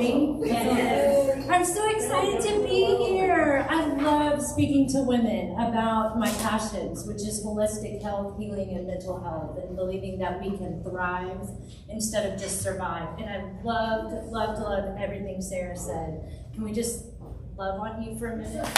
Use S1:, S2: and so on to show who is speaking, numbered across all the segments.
S1: me? Yes. I'm so excited to be here. I love speaking to women about my passions, which is holistic health, healing, and mental health, and believing that we can thrive instead of just survive. And I loved everything Sarah said. Can we just love on you for a minute?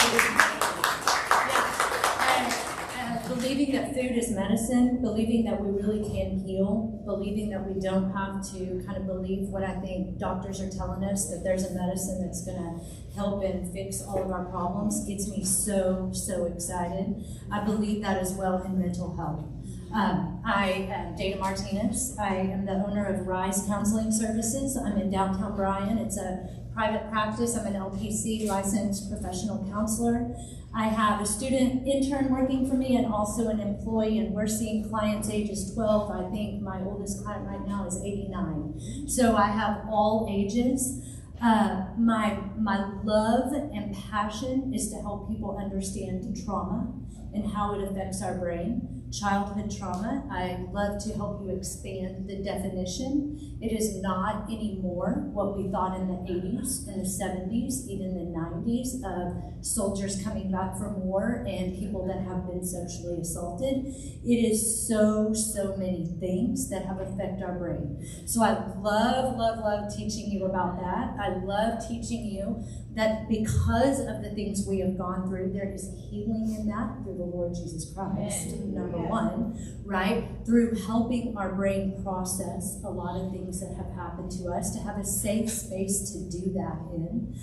S1: Believing that food is medicine, believing that we really can heal, believing that we don't have to kind of believe what I think doctors are telling us, that there's a medicine that's going to help and fix all of our problems, gets me so excited. I believe that as well in mental health. I am Dana Martinez. I am the owner of Rise Counseling Services. I'm in downtown Bryan. It's a private practice. I'm an LPC, licensed professional counselor. I have a student intern working for me and also an employee, and we're seeing clients ages 12. I think my oldest client right now is 89. So I have all ages. My love and passion is to help people understand trauma and how it affects our brain. Childhood trauma, I love to help you expand the definition. It is not anymore what we thought in the 80s and the 70s, even the 90s, of soldiers coming back from war and people that have been sexually assaulted. It is so many things that have affected our brain. So I love teaching you about that. I love teaching you that because of the things we have gone through, there is healing in that through the Lord Jesus Christ, number one, right? Through helping our brain process a lot of things that have happened to us, to have a safe space to do that in.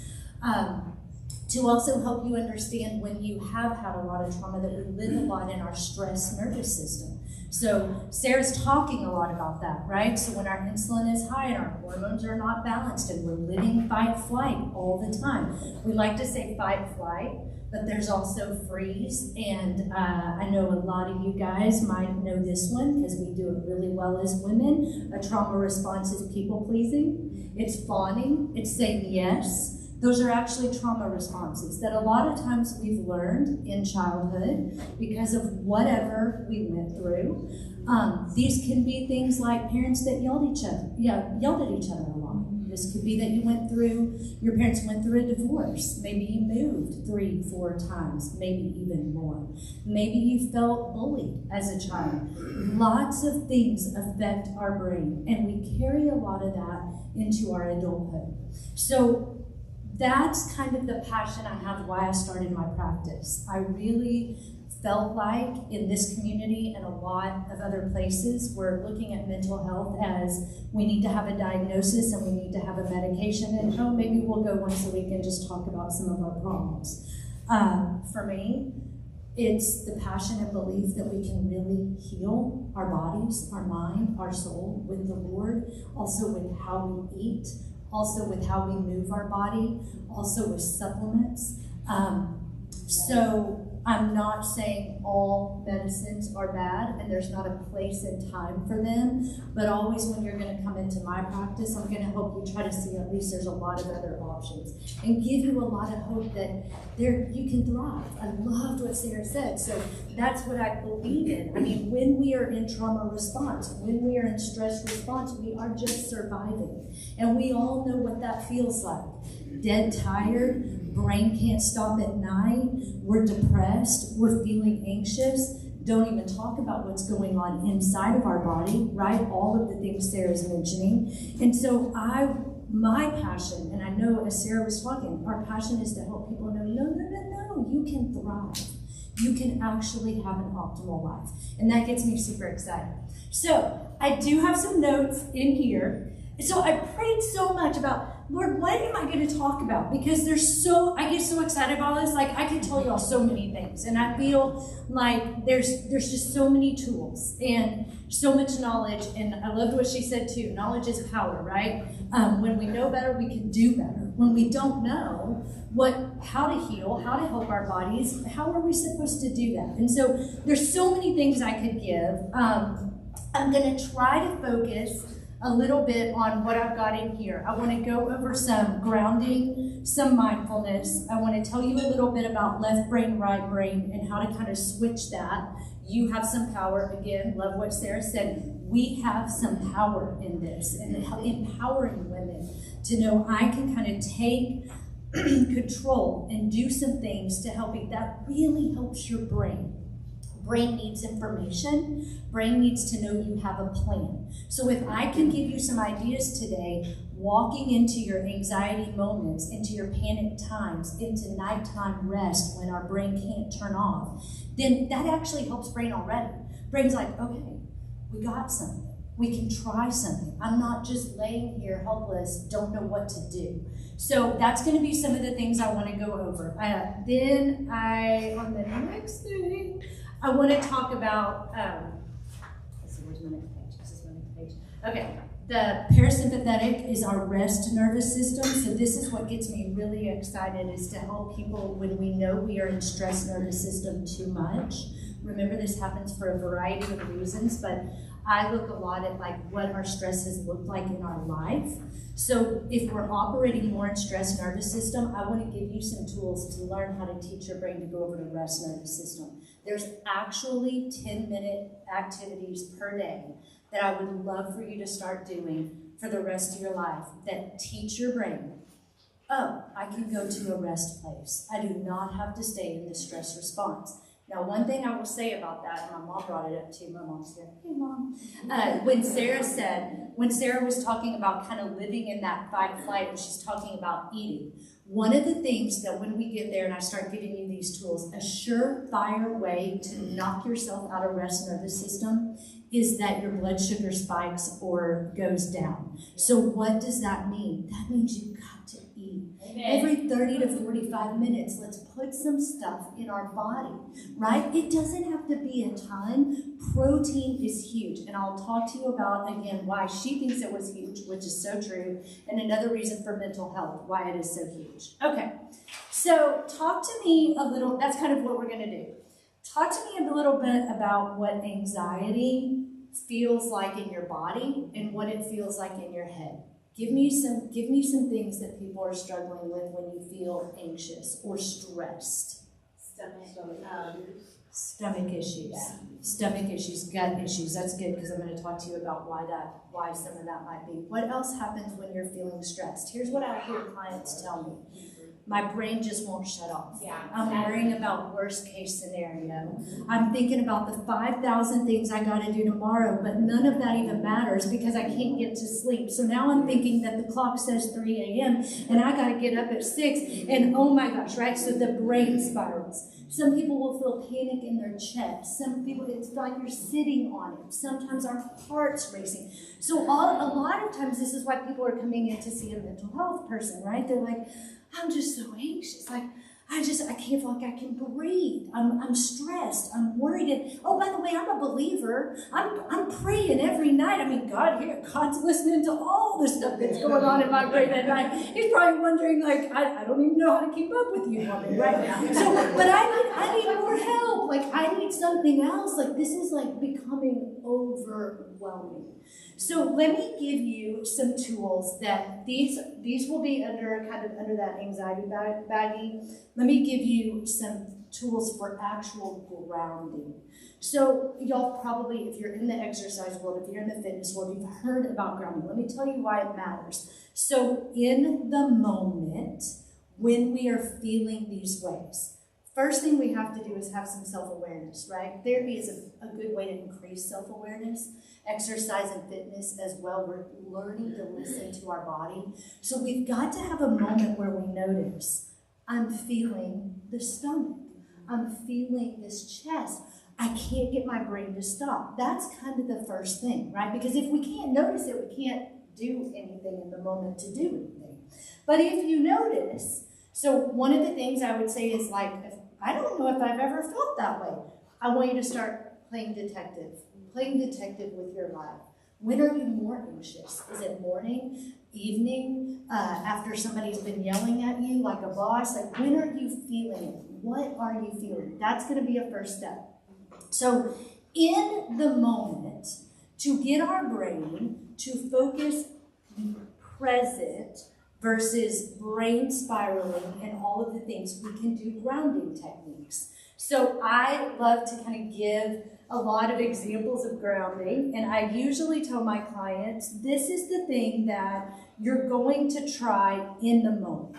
S1: To also help you understand when you have had a lot of trauma that we live a lot in our stress nervous system. So Sarah's talking a lot about that, right? So when our insulin is high and our hormones are not balanced and we're living fight flight all the time. We like to say fight flight, but there's also freeze. And I know a lot of you guys might know this one because we do it really well as women. A trauma response is people pleasing. It's fawning. It's saying yes. Those are actually trauma responses that a lot of times we've learned in childhood because of whatever we went through. These can be things like parents that yelled at each other a lot. This could be that your parents went through a divorce. Maybe you moved 3-4 times, maybe even more. Maybe you felt bullied as a child. Lots of things affect our brain, and we carry a lot of that into our adulthood. So that's kind of the passion I have why I started my practice. I really felt like in this community and a lot of other places, we're looking at mental health as we need to have a diagnosis and we need to have a medication, and maybe we'll go once a week and just talk about some of our problems. For me, it's the passion and belief that we can really heal our bodies, our mind, our soul with the Lord, also with how we eat, also with how we move our body, also with supplements. So I'm not saying all medicines are bad and there's not a place and time for them, but always when you're going to come into my practice, I'm going to help you try to see at least there's a lot of other options and give you a lot of hope that you can thrive. I loved what Sarah said, so that's what I believe in. I mean, when we are in trauma response, when we are in stress response, we are just surviving. And we all know what that feels like. Dead tired, brain can't stop at night, we're depressed, we're feeling anxious, don't even talk about what's going on inside of our body, right? All of the things Sarah's mentioning. And so my passion, and I know as Sarah was talking, our passion is to help people know, no, you can thrive. You can actually have an optimal life. And that gets me super excited. So I do have some notes in here. So I prayed so much about, Lord, what am I going to talk about? Because I get so excited about this. Like, I can tell you all so many things. And I feel like there's just so many tools and so much knowledge. And I loved what she said too. Knowledge is power, right? When we know better, we can do better. When we don't know how to heal, how to help our bodies, how are we supposed to do that? And so there's so many things I could give. I'm going to try to focus a little bit on what I've got in here. I want to go over some grounding, some mindfulness. I want to tell you a little bit about left brain, right brain, and how to kind of switch that. You have some power. Again, love what Sarah said. We have some power in this and empowering women to know I can kind of take control and do some things to help you. That really helps your brain. Brain needs information. Brain needs to know you have a plan. So if I can give you some ideas today, walking into your anxiety moments, into your panic times, into nighttime rest when our brain can't turn off, then that actually helps brain already. Brain's like, okay, we got something. We can try something. I'm not just laying here helpless, don't know what to do. So that's going to be some of the things I want to go over. On the next thing, I want to talk about, let's see, where's my next page? This is my next page. Okay, the parasympathetic is our rest nervous system. So this is what gets me really excited, is to help people when we know we are in stress nervous system too much. Remember, this happens for a variety of reasons, but I look a lot at like what our stress has looked like in our life. So if we're operating more in stress nervous system, I want to give you some tools to learn how to teach your brain to go over to rest nervous system. There's actually 10-minute activities per day that I would love for you to start doing for the rest of your life that teach your brain, oh, I can go to a rest place. I do not have to stay in the stress response. Now, one thing I will say about that, and my mom brought it up too, my mom's here, hey mom, when Sarah was talking about kind of living in that fight flight, and she's talking about eating, one of the things that when we get there and I start giving you these tools, a surefire way to knock yourself out of rest nervous system is that your blood sugar spikes or goes down. So what does that mean? That means you've got to eat. Amen. Every 30 to 45 minutes, let's put some stuff in our body, right? It doesn't have to be a ton. Protein is huge. And I'll talk to you about, again, why she thinks it was huge, which is so true, and another reason for mental health, why it is so huge. Okay, so talk to me a little, that's kind of what we're going to do. Talk to me a little bit about what anxiety feels like in your body and what it feels like in your head. Give me some things that people are struggling with when you feel anxious or stressed. Stomach issues, gut issues. That's good because I'm going to talk to you about why some of that might be. What else happens when you're feeling stressed? Here's what I hear clients tell me. My brain just won't shut off. Yeah, I'm worrying about worst case scenario. I'm thinking about the 5,000 things I got to do tomorrow, but none of that even matters because I can't get to sleep. So now I'm thinking that the clock says 3 a.m. and I got to get up at 6 and oh my gosh, right? So the brain spirals. Some people will feel panic in their chest. Some people, it's like you're sitting on it. Sometimes our heart's racing. So a lot of times this is why people are coming in to see a mental health person, right? They're like, I'm just so anxious. Like, I can't feel like I can breathe. I'm stressed. I'm worried. And, oh, by the way, I'm a believer. I'm praying every night. I mean, God's listening to all the stuff that's going on in my brain at night. He's probably wondering, like, I don't even know how to keep up with you, woman, right? So, but I need more help. Like, I need something else. Like, this is like becoming overwhelming. So let me give you some tools that these will be under that anxiety baggie. Let me give you some tools for actual grounding. So y'all probably, if you're in the exercise world, if you're in the fitness world, you've heard about grounding. Let me tell you why it matters. So in the moment, when we are feeling these ways, first thing we have to do is have some self-awareness, right? Therapy is a good way to increase self-awareness. Exercise and fitness as well. We're learning to listen to our body. So we've got to have a moment where we notice, I'm feeling the stomach. I'm feeling this chest. I can't get my brain to stop. That's kind of the first thing, right? Because if we can't notice it, we can't do anything in the moment to do anything. But if you notice, so one of the things I would say is like, I don't know if I've ever felt that way. I want you to start playing detective with your life. When are you more anxious? Is it morning, evening, after somebody's been yelling at you like a boss? Like, when are you feeling it? What are you feeling? That's going to be a first step. So in the moment, to get our brain to focus present versus brain spiraling and all of the things, we can do grounding techniques. So I love to kind of give a lot of examples of grounding, and I usually tell my clients, this is the thing that you're going to try in the moment.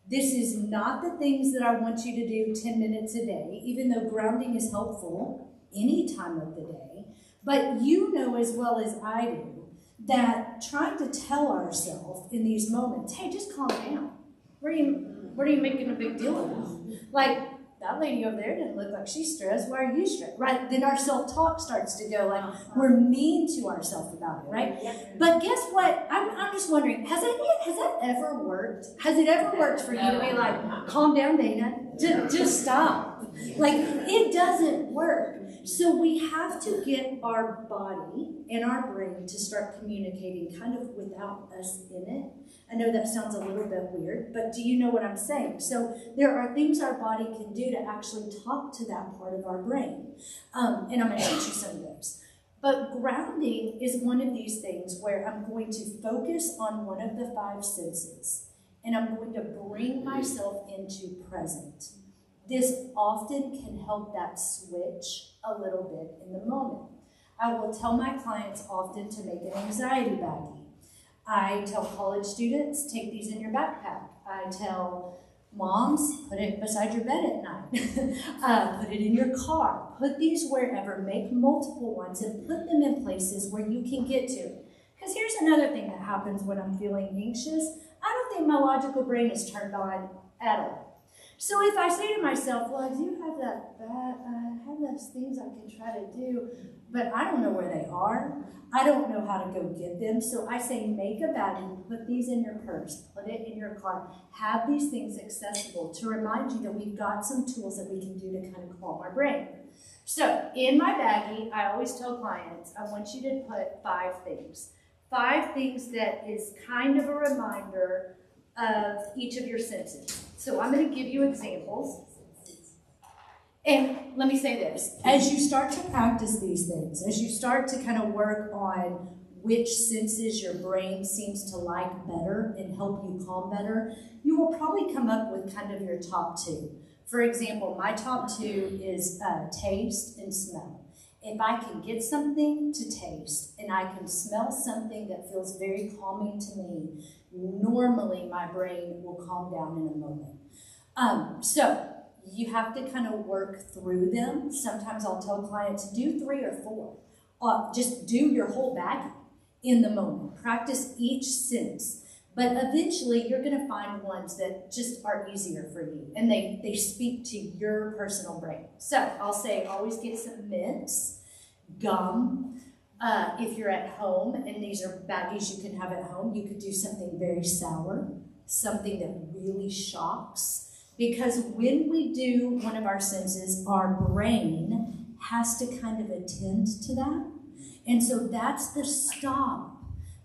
S1: This is not the things that I want you to do 10 minutes a day, even though grounding is helpful any time of the day. But you know as well as I do that trying to tell ourselves in these moments, hey, just calm down. What are you making a big deal of? Like, that lady over there didn't look like she's stressed. Why are you stressed? Right? Then our self-talk starts to go like we're mean to ourselves about it, right? But guess what? I'm just wondering, has that ever worked? Has it ever worked for you to be like, calm down, Dana, just stop? Like, it doesn't work. So we have to get our body and our brain to start communicating kind of without us in it. I know that sounds a little bit weird, but do you know what I'm saying? So there are things our body can do to actually talk to that part of our brain. And I'm going to teach you some of those. But grounding is one of these things where I'm going to focus on one of the 5 senses, and I'm going to bring myself into present. This often can help that switch a little bit in the moment. I will tell my clients often to make an anxiety baggie. I tell college students, take these in your backpack. I tell moms, put it beside your bed at night. Put it in your car. Put these wherever. Make multiple ones and put them in places where you can get to. Because here's another thing that happens when I'm feeling anxious. I don't think my logical brain is turned on at all. So if I say to myself, well, I do have I have those things I can try to do, but I don't know where they are. I don't know how to go get them. So I say, make a baggie, put these in your purse, put it in your car, have these things accessible to remind you that we've got some tools that we can do to kind of calm our brain. So in my baggie, I always tell clients, I want you to put 5 things. 5 things that is kind of a reminder of each of your senses. So I'm going to give you examples. And let me say this, as you start to practice these things, as you start to kind of work on which senses your brain seems to like better and help you calm better, you will probably come up with kind of your top 2. For example, my top 2 is taste and smell. If I can get something to taste and I can smell something that feels very calming to me, normally my brain will calm down in a moment. So you have to kind of work through them. Sometimes I'll tell clients, do 3 or 4. Just do your whole bag in the moment. Practice each sense. But eventually you're going to find ones that just are easier for you. And they speak to your personal brain. So I'll say always get some mints, gum. If you're at home, and these are baggies you can have at home, you could do something very sour, something that really shocks. Because when we do one of our senses, our brain has to kind of attend to that. And so that's the stop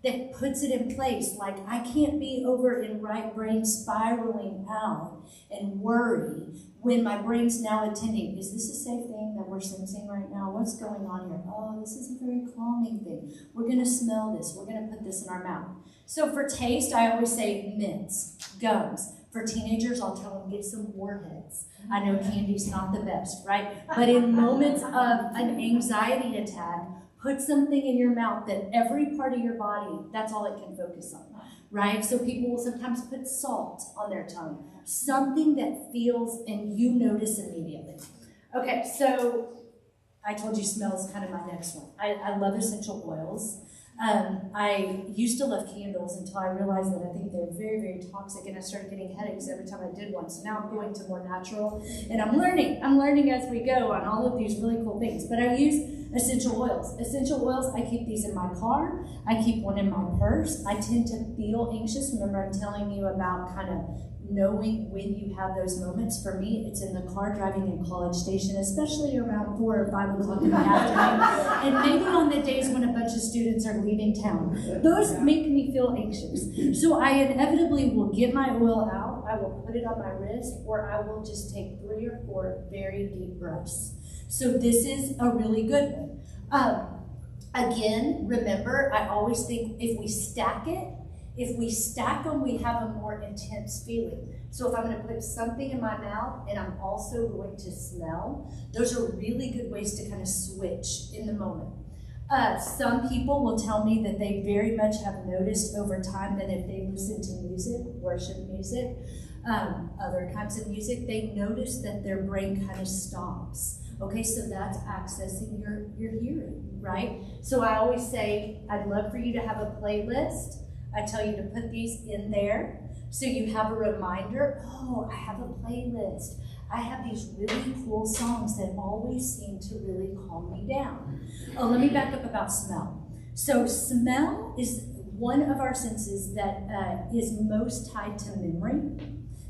S1: that puts it in place. Like, I can't be over in right brain spiraling out and worry when my brain's now attending. Is this a safe thing that we're sensing right now? What's going on here? Oh, this is a very calming thing. We're going to smell this. We're going to put this in our mouth. So for taste, I always say mints, gums. For teenagers, I'll tell them get some warheads. I know candy's not the best, right? But in moments of an anxiety attack, put something in your mouth that every part of your body, that's all it can focus on, right? So people will sometimes put salt on their tongue, something that feels and you notice immediately. Okay, so I told you smell is kind of my next one. I love essential oils. I used to love candles until I realized that I think they're very, very toxic, and I started getting headaches every time I did one. So now I'm going to more natural, and I'm learning as we go on all of these really cool things. But I use essential oils. Essential oils, I keep these in my car. I keep one in my purse. I tend to feel anxious. Remember, I'm telling you about kind of knowing when you have those moments. For me, it's in the car driving in College Station, especially around 4 or 5 o'clock in the afternoon, and maybe on the days when a bunch of students are leaving town. Those make me feel anxious. So I inevitably will get my oil out, I will put it on my wrist, or I will just take 3 or 4 very deep breaths. So this is a really good one. Again, remember, I always think if we stack it, If we stack them, we have a more intense feeling. So if I'm going to put something in my mouth and I'm also going to smell, those are really good ways to kind of switch in the moment. Some people will tell me that they very much have noticed over time that if they listen to music, worship music, other kinds of music, they notice that their brain kind of stops. Okay, so that's accessing your hearing, right? So I always say, I'd love for you to have a playlist. I tell you to put these in there so you have a reminder. Oh, I have a playlist. I have these really cool songs that always seem to really calm me down. Oh, let me back up about smell. So smell is one of our senses that is most tied to memory.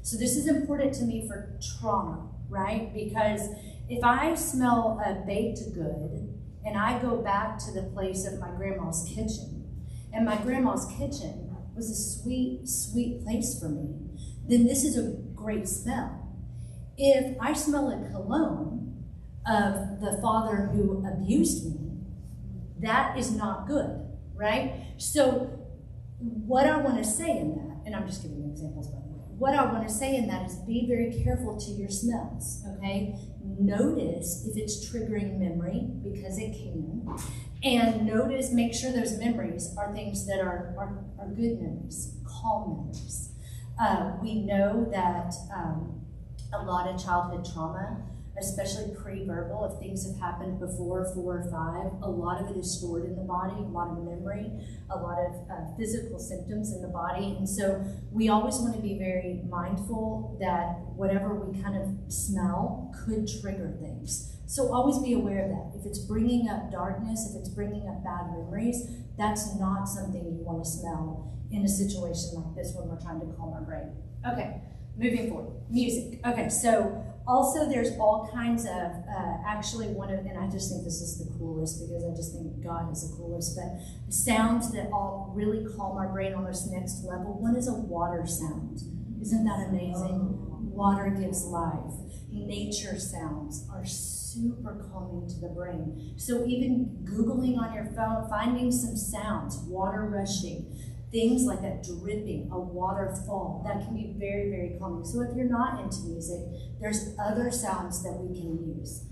S1: So this is important to me for trauma, right? Because if I smell a baked good and I go back to the place of my grandma's kitchen, and my grandma's kitchen was a sweet, sweet place for me, then this is a great smell. If I smell a cologne of the father who abused me, that is not good, right? So what I want to say in that, and I'm just giving you examples, by the way, what I want to say in that is be very careful to your smells, okay? Notice if it's triggering memory, because it can, and notice, make sure those memories are things that are good memories, calm memories. We know that a lot of childhood trauma, especially pre-verbal, if things have happened before 4 or 5, a lot of it is stored in the body, a lot of memory, a lot of physical symptoms in the body. And so we always want to be very mindful that whatever we kind of smell could trigger things. So always be aware of that. If it's bringing up darkness, if it's bringing up bad memories, that's not something you want to smell in a situation like this when we're trying to calm our brain. Okay. Moving forward, music. Okay, so also there's all kinds of, actually one of, and I just think this is the coolest because I just think God is the coolest, but sounds that all really calm our brain on this next level. One is a water sound. Isn't that amazing? Water gives life. Nature sounds are super calming to the brain. So even Googling on your phone, finding some sounds, water rushing, things like a dripping, a waterfall, that can be very, very calming. So if you're not into music, there's other sounds that we can use.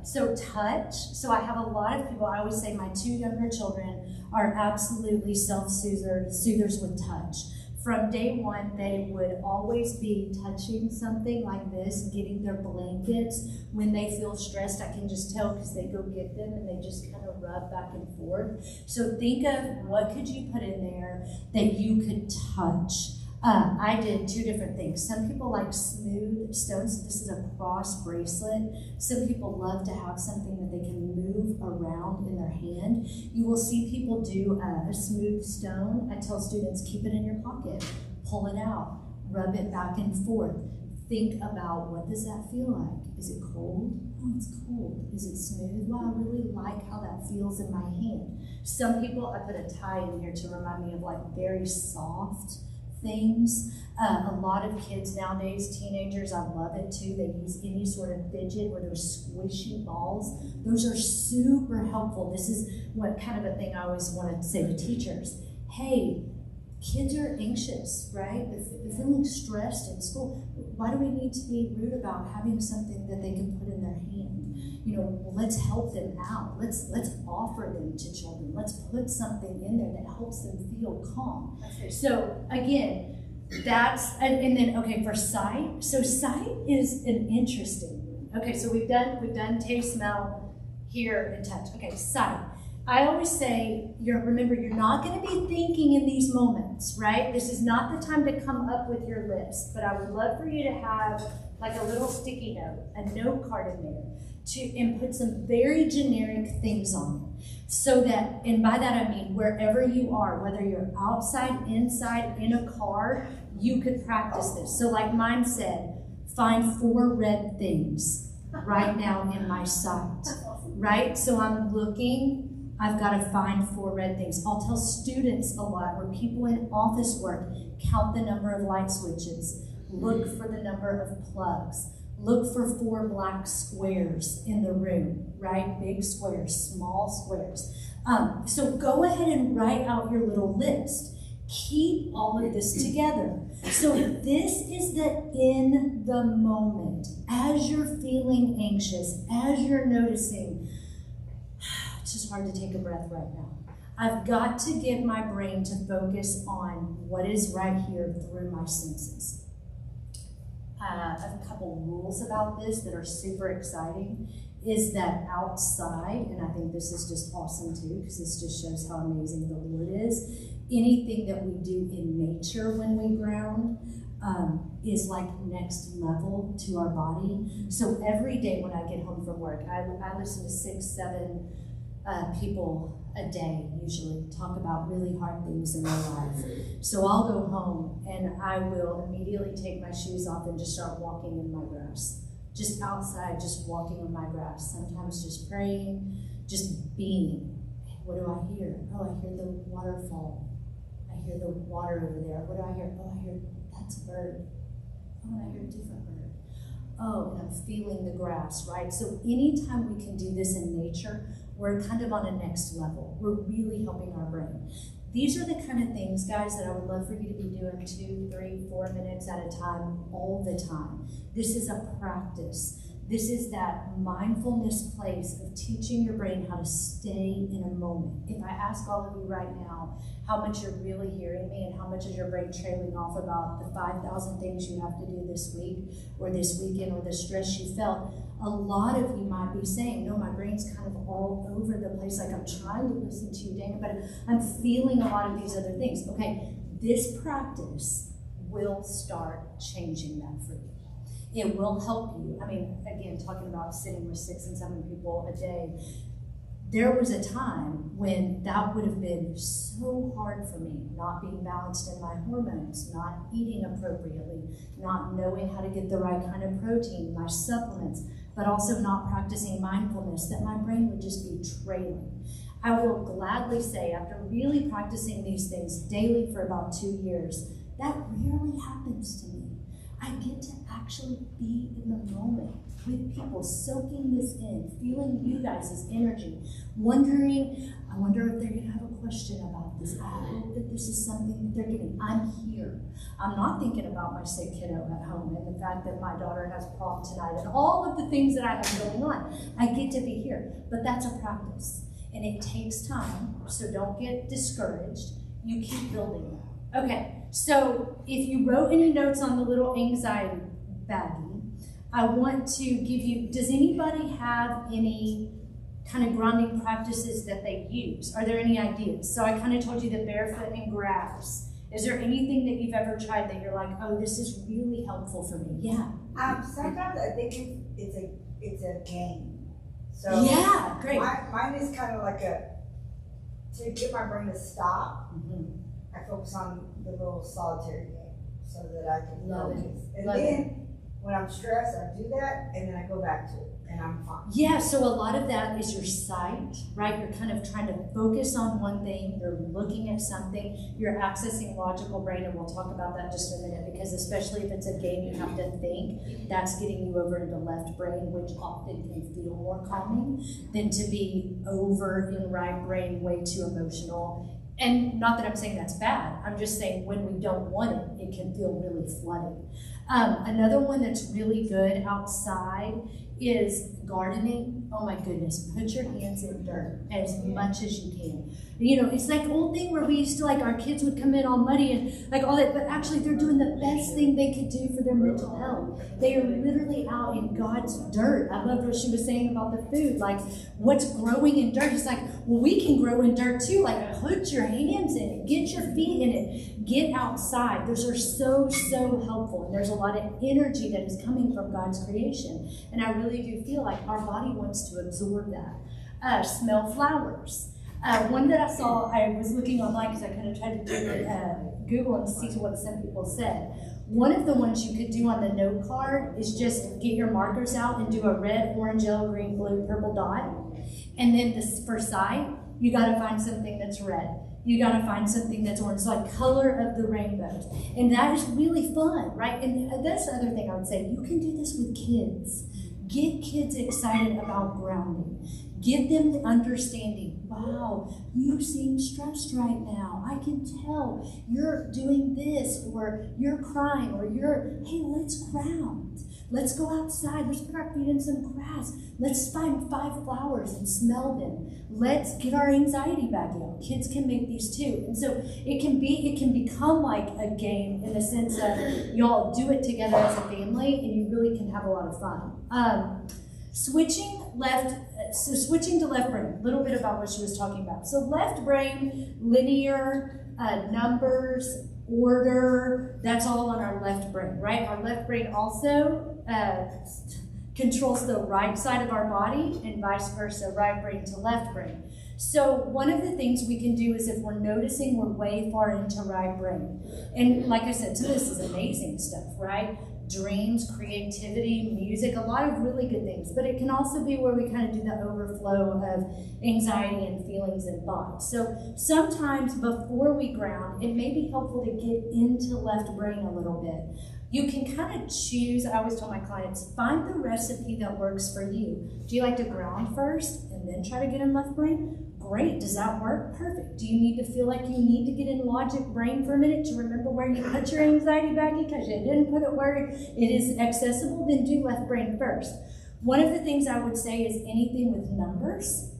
S1: So touch. So I have a lot of people, I always say my 2 younger children are absolutely self-soothers with touch. From day one, they would always be touching something like this, getting their blankets. When they feel stressed, I can just tell because they go get them and they just kind of rub back and forth. So think of what could you put in there that you could touch. I did 2 different things. Some people like smooth stones. This is a cross bracelet. Some people love to have something that they can move around in their hand. You will see people do a smooth stone. I tell students, keep it in your pocket, pull it out, rub it back and forth. Think about, what does that feel like? Is it cold? Oh, it's cold. Is it smooth? Well, I really like how that feels in my hand. Some people, I put a tie in here to remind me of like very soft things. A lot of kids nowadays, teenagers, I love it too, they use any sort of fidget where there's squishy balls. Those are super helpful. This is what kind of a thing I always want to say to teachers. Hey, kids are anxious, right? They're feeling stressed in school. Why do we need to be rude about having something that they can put in their hand? You know, let's help them out. Let's offer them to children. Let's put something in there that helps them feel calm. So again, that's, and then, okay, for sight. So sight is an interesting, okay, so we've done taste, smell, hear, and touch. Okay, sight. I always say, remember, you're not going to be thinking in these moments, right? This is not the time to come up with your list, but I would love for you to have like a little sticky note, a note card in there, and put some very generic things on it. So that, and by that I mean wherever you are, whether you're outside, inside, in a car, you could practice this. So like mine said, find 4 red things right now in my sight, right? So I'm looking, I've got to find 4 red things. I'll tell students a lot, or people in office work, count the number of light switches, look for the number of plugs, look for 4 black squares in the room, right? Big squares, small squares. So go ahead and write out your little list. keep all of this together. So this is the in the moment. As you're feeling anxious, as you're noticing, it's just hard to take a breath right now. I've got to get my brain to focus on what is right here through my senses. I have a couple rules about this that are super exciting. Is that outside, and I think this is just awesome too, because this just shows how amazing the Lord is. Anything that we do in nature when we ground is like next level to our body. So every day when I get home from work, I listen to 6-7 people a day usually talk about really hard things in their life. So I'll go home and I will immediately take my shoes off and just start walking in my grass. Just outside, just walking on my grass. Sometimes just praying, just being. What do I hear? Oh, I hear the waterfall. I hear the water over there. What do I hear? Oh, I hear, that's a bird. Oh, and I hear a different bird. Oh, and I'm feeling the grass, right? So anytime we can do this in nature, we're kind of on a next level. We're really helping our brain. These are the kind of things, guys, that I would love for you to be doing 2, 3, 4 minutes at a time, all the time. This is a practice. This is that mindfulness place of teaching your brain how to stay in a moment. If I ask all of you right now how much you're really hearing me and how much is your brain trailing off about the 5,000 things you have to do this week or this weekend or the stress you felt, a lot of you might be saying, no, my brain's kind of all over the place. Like I'm trying to listen to you, Dana, but I'm feeling a lot of these other things. Okay, this practice will start changing that for you. It will help you. I mean, again, talking about sitting with 6 and 7 people a day, there was a time when that would have been so hard for me, not being balanced in my hormones, not eating appropriately, not knowing how to get the right kind of protein, my supplements, but also not practicing mindfulness, that my brain would just be trailing. I will gladly say, after really practicing these things daily for about 2 years, that rarely happens to me. I get to actually be in the moment with people, soaking this in, feeling you guys' energy, wondering, I wonder if they're going to have a question about this. I hope that this is something that they're getting. I'm here. I'm not thinking about my sick kiddo at home and the fact that my daughter has prom tonight and all of the things that I have going on. I get to be here, but that's a practice. And it takes time, so don't get discouraged. You keep building that. Okay, so if you wrote any notes on the little anxiety baggie, I want to give you, does anybody have any kind of grounding practices that they use? Are there any ideas? So I kind of told you the barefoot and grass. Is there anything that you've ever tried that you're like, oh, this is really helpful for me? Yeah.
S2: Sometimes I think it's a game. So
S1: yeah, great.
S2: Mine is kind of like to get my brain to stop. Mm-hmm. I focus on the little solitary game so that I can focus. And then when I'm stressed, I do that and then I go back to it and I'm fine.
S1: Yeah, so a lot of that is your sight, right? You're kind of trying to focus on one thing, you're looking at something, you're accessing logical brain, and we'll talk about that just in a minute, because especially if it's a game you have to think, that's getting you over into left brain, which often can feel more calming than to be over in right brain, way too emotional. And not that I'm saying that's bad, I'm just saying when we don't want it, it can feel really flooded. Another one that's really good outside is gardening. Oh my goodness, put your hands in dirt as much as you can. You know, it's like old thing where we used to, like, our kids would come in all muddy and like all that, but actually they're doing the best thing they could do for their mental health. They are literally out in God's dirt. I loved what she was saying about the food, like what's growing in dirt. It's like, well, we can grow in dirt too. Like, put your hands in it, get your feet in it, get outside. Those are so helpful, and there's a lot of energy that is coming from God's creation, and I really do feel like our body wants to absorb that. Smell flowers. One that I saw, I was looking online because I kind of tried to do Google and see what some people said. One of the ones you could do on the note card is just get your markers out and do a red, orange, yellow, green, blue, purple dot. And then this, for sight, you got to find something that's red. You got to find something that's orange, like color of the rainbows. And that is really fun, right? And that's the other thing I would say. You can do this with kids. Get kids excited about grounding. Give them the understanding, wow, you seem stressed right now. I can tell you're doing this, or you're crying, or hey, let's ground. Let's go outside. Let's put our feet in some grass. Let's find 5 flowers and smell them. Let's get our anxiety back out. Kids can make these too. And so it can become like a game in the sense that y'all do it together as a family and you really can have a lot of fun. Switching to left brain, a little bit about what she was talking about. So left brain, linear, numbers, order, that's all on our left brain, right? Our left brain also controls the right side of our body and vice versa, right brain to left brain. So one of the things we can do is if we're noticing we're way far into right brain, and like I said, so this is amazing stuff, right? Dreams, creativity, music, a lot of really good things, but it can also be where we kind of do the overflow of anxiety and feelings and thoughts. So sometimes before we ground, it may be helpful to get into left brain a little bit. You can kind of choose, I always tell my clients, find the recipe that works for you. Do you like to ground first and then try to get in left brain? Great, does that work? Perfect. Do you need to feel like you need to get in logic brain for a minute to remember where you put your anxiety baggie because you didn't put it where it is accessible? Then do left brain first. One of the things I would say is anything with numbers.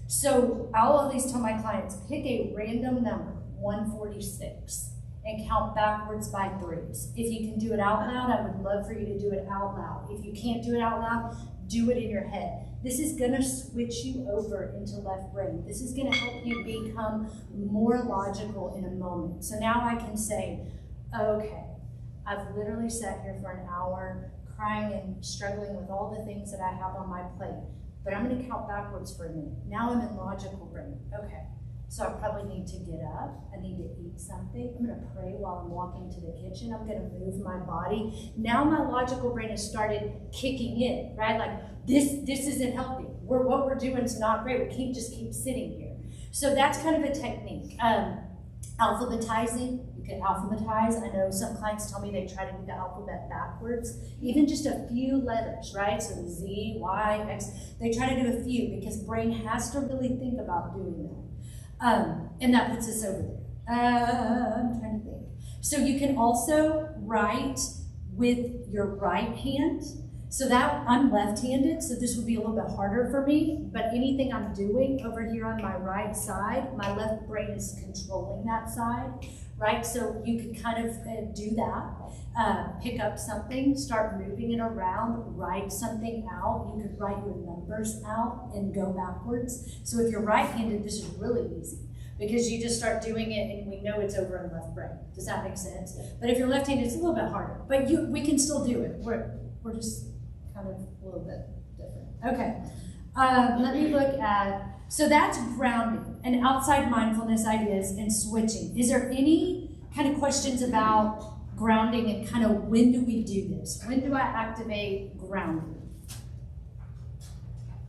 S1: So I'll always tell my clients, pick a random number, 146. And count backwards by 3s. If you can do it out loud, I would love for you to do it out loud. If you can't do it out loud, do it in your head. This is gonna switch you over into left brain. This is gonna help you become more logical in a moment. So now I can say, okay, I've literally sat here for an hour crying and struggling with all the things that I have on my plate, but I'm gonna count backwards for a minute. Now I'm in logical brain, okay. So I probably need to get up, I need to eat something, I'm gonna pray while I'm walking to the kitchen, I'm gonna move my body. Now my logical brain has started kicking in, right? Like, this isn't healthy. What we're doing is not great, we can't just keep sitting here. So that's kind of a technique. Alphabetizing, you can alphabetize. I know some clients tell me they try to do the alphabet backwards, even just a few letters, right? So Z, Y, X, they try to do a few because brain has to really think about doing that. And that puts us over there. I'm trying to think. So you can also write with your right hand. So that I'm left-handed, so this would be a little bit harder for me, but anything I'm doing over here on my right side, my left brain is controlling that side, right? So you could kind of do that. Pick up something, start moving it around, write something out. You could write your numbers out and go backwards. So if you're right-handed, this is really easy because you just start doing it and we know it's over in left brain. Does that make sense? But if you're left-handed, it's a little bit harder, but we can still do it. We're just kind of a little bit different. Okay, let me look at, so that's grounding and outside mindfulness ideas and switching. Is there any kind of questions about grounding and kind of when do we do this? When do I activate grounding?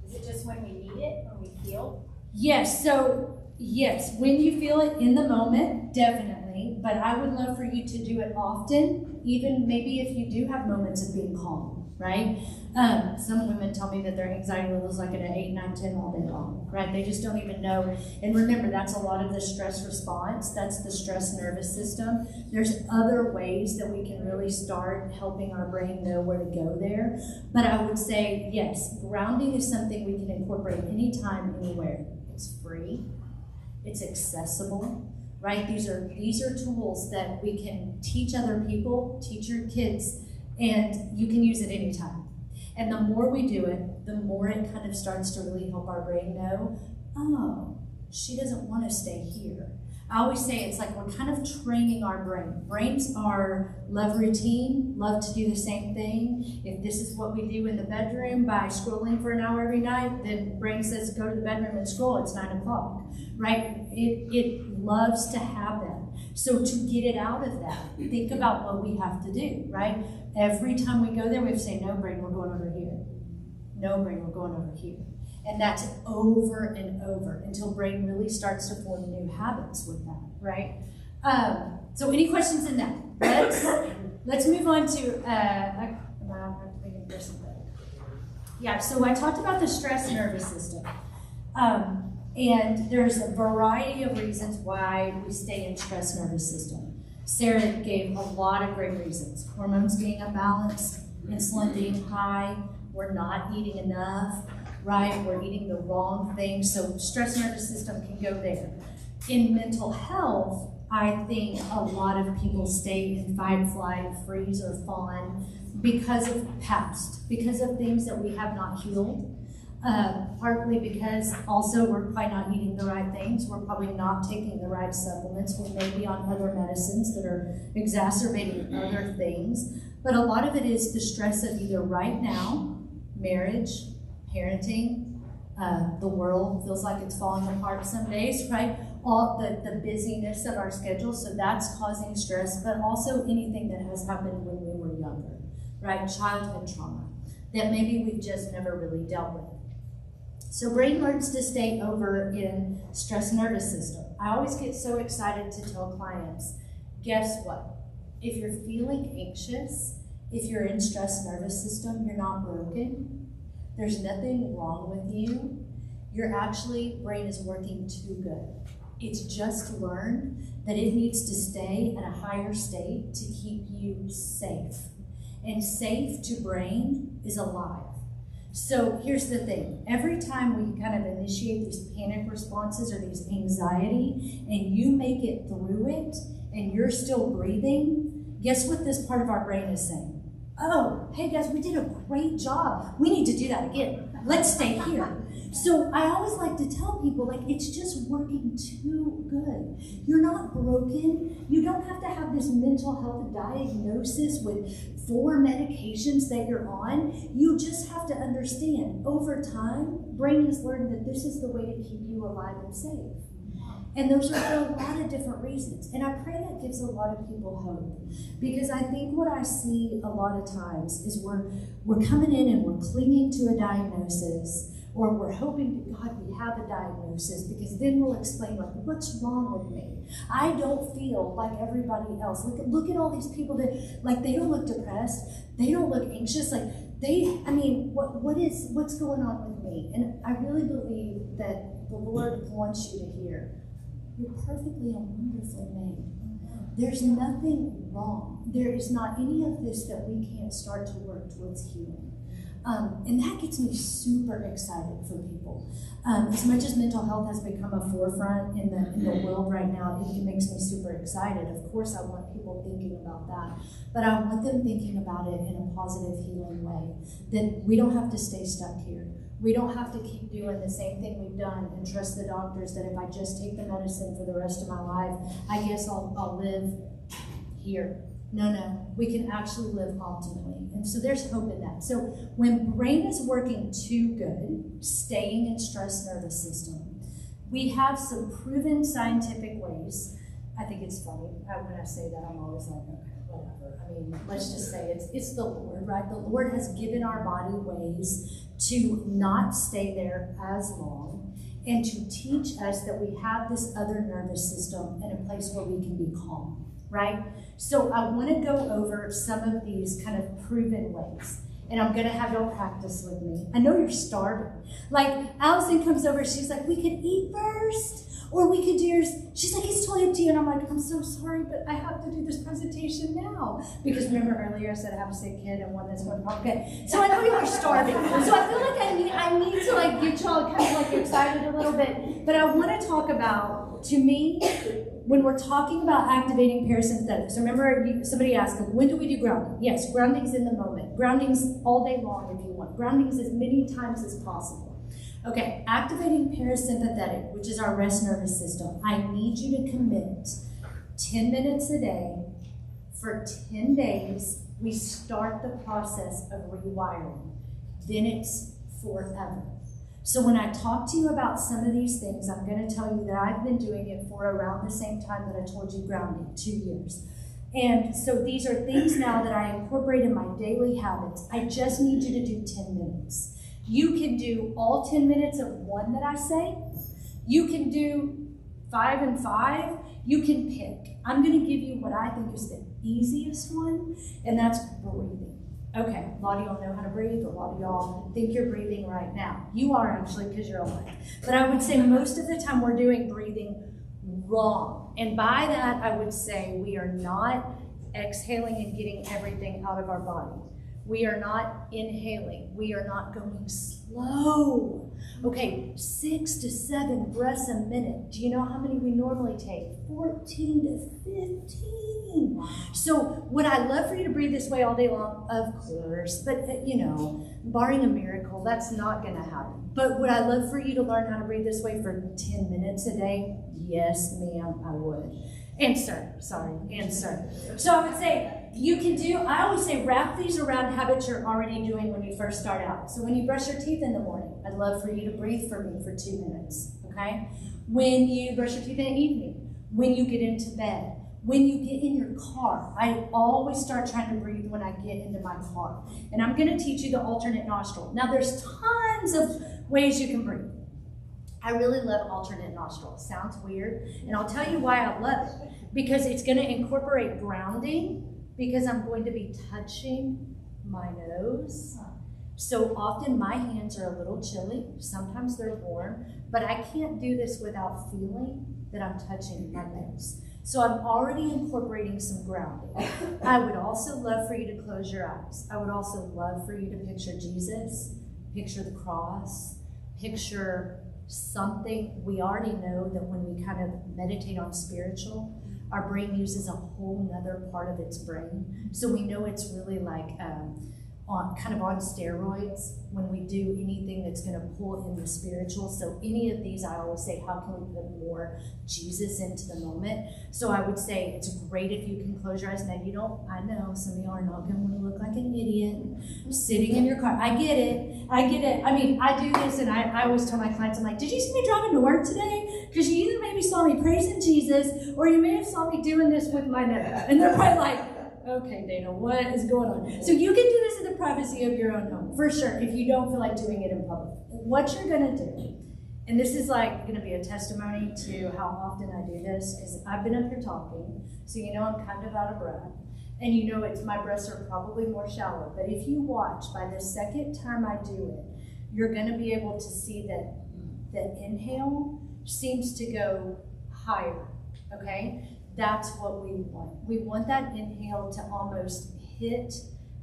S3: Is it just when we need it, when we feel?
S1: Yes, so yes, when you feel it in the moment, definitely, but I would love for you to do it often, even maybe if you do have moments of being calm. Right? Some women tell me that their anxiety level is like at an 8, 9, 10 all day long, right? They just don't even know. And remember, that's a lot of the stress response. That's the stress nervous system. There's other ways that we can really start helping our brain know where to go there. But I would say, yes, grounding is something we can incorporate anytime, anywhere. It's free. It's accessible. Right? These are tools that we can teach other people, teach your kids, and you can use it anytime. And the more we do it, the more it kind of starts to really help our brain know, oh, she doesn't want to stay here. I always say it's like we're kind of training our brain. Brains love routine, love to do the same thing. If this is what we do in the bedroom by scrolling for an hour every night, then brain says go to the bedroom and scroll, it's 9 o'clock, right? It loves to have that. So to get it out of that, think about what we have to do, right? Every time we go there, we have to say, no, brain, we're going over here. No, brain, we're going over here. And that's over and over until brain really starts to form new habits with that, right? So any questions in that? Let's move on to, yeah, so I talked about the stress nervous system. And there's a variety of reasons why we stay in stress nervous system. Sarah gave a lot of great reasons. Hormones being unbalanced, insulin being high, we're not eating enough, right? We're eating the wrong things. So stress nervous system can go there. In mental health, I think a lot of people stay in fight, flight, freeze, or fawn because of past, because of things that we have not healed. Partly because also we're probably not eating the right things. We're probably not taking the right supplements. We may be on other medicines that are exacerbating other things. But a lot of it is the stress of either right now, marriage, parenting, the world feels like it's falling apart some days, right? All the busyness of our schedule, so that's causing stress, but also anything that has happened when we were younger, right? Childhood trauma that maybe we've just never really dealt with. So brain learns to stay over in stress nervous system. I always get so excited to tell clients, guess what? If you're feeling anxious, if you're in stress nervous system, you're not broken. There's nothing wrong with you. Your brain is working too good. It's just learned that it needs to stay at a higher state to keep you safe. And safe to brain is alive. So here's the thing, every time we kind of initiate these panic responses or these anxiety and you make it through it and you're still breathing, guess what this part of our brain is saying? Oh, hey guys, we did a great job. We need to do that again. Let's stay here. So I always like to tell people, like, it's just working too good. You're not broken. You don't have to have this mental health diagnosis with 4 medications that you're on. You just have to understand, over time, brain has learned that this is the way to keep you alive and safe. And those are for a lot of different reasons. And I pray that gives a lot of people hope. Because I think what I see a lot of times is we're coming in and we're clinging to a diagnosis, or we're hoping to God we have a diagnosis, because then we'll explain, like, what's wrong with me? I don't feel like everybody else. Look at all these people that, like, they don't look depressed. They don't look anxious. Like, what's going on with me? And I really believe that the Lord wants you to hear, you're perfectly and wonderfully made. There's nothing wrong. There is not any of this that we can't start to work towards healing. And that gets me super excited for people. As much as mental health has become a forefront in the world right now, it makes me super excited. Of course, I want people thinking about that, but I want them thinking about it in a positive, healing way. That we don't have to stay stuck here. We don't have to keep doing the same thing we've done and trust the doctors that if I just take the medicine for the rest of my life, I guess I'll live here. No, we can actually live optimally. And so there's hope in that. So when brain is working too good, staying in stress nervous system, we have some proven scientific ways. I think it's funny. When I say that, I'm always like, okay, whatever. I mean, let's just say it's the Lord, right? The Lord has given our body ways to not stay there as long and to teach us that we have this other nervous system in a place where we can be calm, right? So I want to go over some of these kind of proven ways. And I'm going to have y'all practice with me. I know you're starving. Like, Allison comes over, she's like, we could eat first, or we could do yours. She's like, it's totally up to you. And I'm like, I'm so sorry, but I have to do this presentation now. Because remember earlier I said I have a sick kid and one that's going to okay. So I know you are starving. So I feel like I need to like get y'all kind of like excited a little bit. But I want to talk about, to me, when we're talking about activating parasympathetic, so remember somebody asked, when do we do grounding? Yes, grounding's in the moment. Grounding's all day long if you want. Grounding's as many times as possible. Okay, activating parasympathetic, which is our rest nervous system. I need you to commit 10 minutes a day for 10 days. We start the process of rewiring. Then it's forever. So when I talk to you about some of these things, I'm going to tell you that I've been doing it for around the same time that I told you grounding, 2 years. And so these are things now that I incorporate in my daily habits. I just need you to do 10 minutes. You can do all 10 minutes of one that I say. You can do 5 and 5. You can pick. I'm going to give you what I think is the easiest one, and that's breathing. Okay, a lot of y'all know how to breathe. A lot of y'all think you're breathing right now. You are actually, because you're alive. But I would say most of the time we're doing breathing wrong. And by that, I would say we are not exhaling and getting everything out of our body. We are not inhaling. We are not going slow. Okay, 6 to 7 breaths a minute. Do you know how many we normally take? 14 to 15. So would I love for you to breathe this way all day long? Of course. But, barring a miracle, that's not going to happen. But would I love for you to learn how to breathe this way for 10 minutes a day? Yes, ma'am, I would. And sir. So I would say you can do, I always say wrap these around habits you're already doing when you first start out. So when you brush your teeth in the morning, I'd love for you to breathe for me for 2 minutes, okay? When you brush your teeth in the evening, when you get into bed, when you get in your car, I always start trying to breathe when I get into my car. And I'm gonna teach you the alternate nostril. Now there's tons of ways you can breathe. I really love alternate nostril. Sounds weird, and I'll tell you why I love it. Because it's gonna incorporate grounding, because I'm going to be touching my nose. So often my hands are a little chilly, sometimes they're warm, but I can't do this without feeling that I'm touching my nose. So I'm already incorporating some grounding. I would also love for you to close your eyes. I would also love for you to picture Jesus, picture the cross, picture something. We already know that when we kind of meditate on spiritual, our brain uses a whole nother part of its brain. So we know it's really like on steroids when we do anything that's going to pull in the spiritual. So any of these, I always say, how can we put more Jesus into the moment? So I would say it's great if you can close your eyes. Now I know some of you are not going to want to look like an idiot sitting in your car. I get it. I mean, I do this, and I always tell my clients, I'm like, did you see me driving to work today? Because you either maybe saw me praising Jesus, or you may have saw me doing this with my nose. And they're probably like, okay, Dana, what is going on? So you can do this in the privacy of your own home, for sure, if you don't feel like doing it in public. What you're going to do, and this is like going to be a testimony to how often I do this, because I've been up here talking, so I'm kind of out of breath, and it's my breaths are probably more shallow. But if you watch, by the second time I do it, you're going to be able to see that the inhale seems to go higher, okay? That's what we want. We want that inhale to almost hit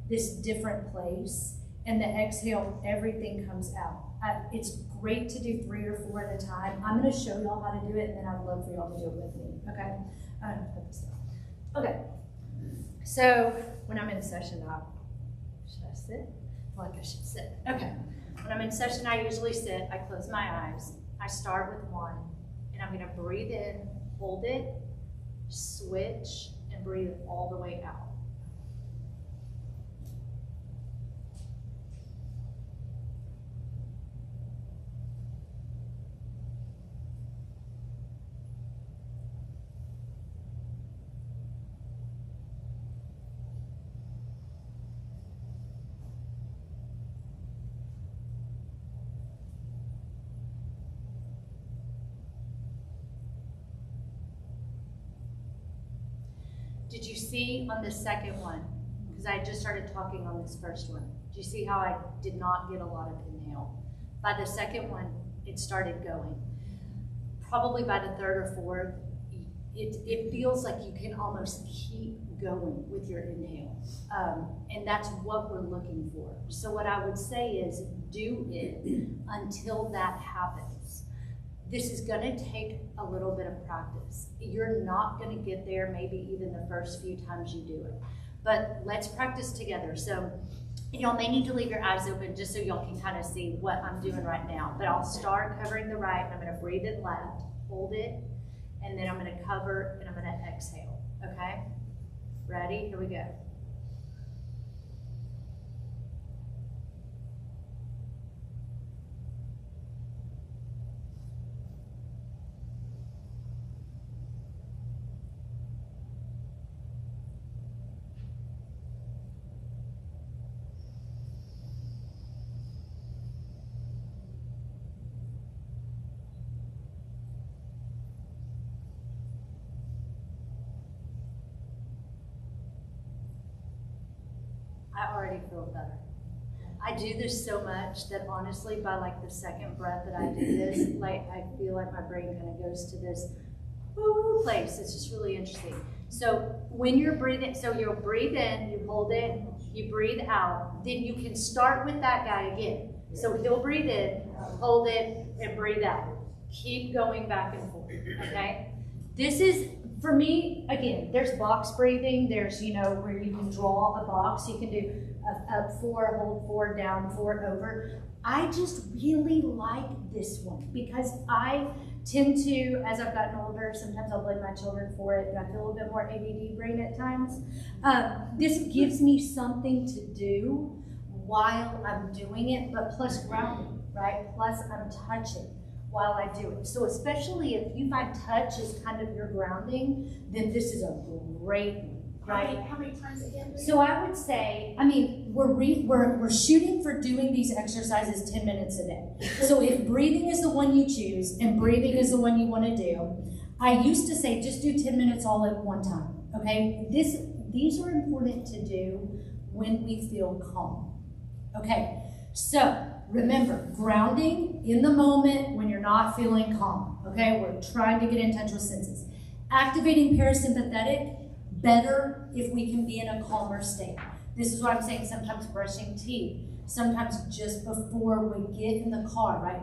S1: this different place, and the exhale, everything comes out. It's great to do 3 or 4 at a time. I'm going to show y'all how to do it, and then I'd love for y'all to do it with me, okay? I'm going to put this down. Okay, so when I'm in session, should I sit? I feel like I should sit. Okay, when I'm in session, I usually sit. I close my eyes. I start with 1, and I'm going to breathe in, hold it, switch, and breathe all the way out. Did you see on the second one, because I just started talking on this first one, did you see how I did not get a lot of inhale? By the second one, it started going. Probably by the third or fourth, it feels like you can almost keep going with your inhale. And that's what we're looking for. So what I would say is do it until that happens. This is going to take a little bit of practice. You're not going to get there maybe even the first few times you do it. But let's practice together. So y'all may need to leave your eyes open just so y'all can kind of see what I'm doing right now. But I'll start covering the right, and I'm going to breathe in left, hold it, and then I'm going to cover, and I'm going to exhale. Okay? Ready? Here we go.
S4: already feel better. I do this so much that honestly, by like the second breath that I do this, like I feel like my brain kind of goes to this woo place. It's just really interesting. So when you're breathing, so you'll breathe in, you hold it, you breathe out, then you can start with that guy again. So he'll breathe in, hold it, and breathe out. Keep going back and forth, okay? This is, for me, again, there's box breathing. There's, where you can draw a box. You can do up 4, hold 4, down 4, over. I just really like this one because I tend to, as I've gotten older, sometimes I'll blame my children for it. I feel a little bit more ADD brain at times. This gives me something to do while I'm doing it, but plus grounding, right? Plus I'm touching while I do it. So especially if you find touch is kind of your grounding, then this is a great one, right?
S3: How many times again?
S1: So I would say, we're shooting for doing these exercises 10 minutes a day. So if breathing is the one you choose and breathing is the one you want to do, I used to say just do 10 minutes all at one time, okay? These are important to do when we feel calm, okay? So remember, grounding in the moment when you're not feeling calm, okay? We're trying to get in touch with senses. Activating parasympathetic, better if we can be in a calmer state. This is what I'm saying, sometimes brushing teeth, sometimes just before we get in the car, right?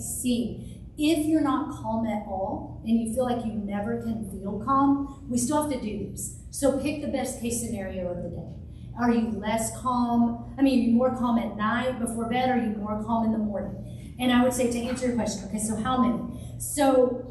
S1: Seeing. If you're not calm at all and you feel like you never can feel calm, we still have to do this. So pick the best case scenario of the day. Are you less calm? Are you more calm at night before bed? Or are you more calm in the morning? And I would say, to answer your question, okay, so how many? So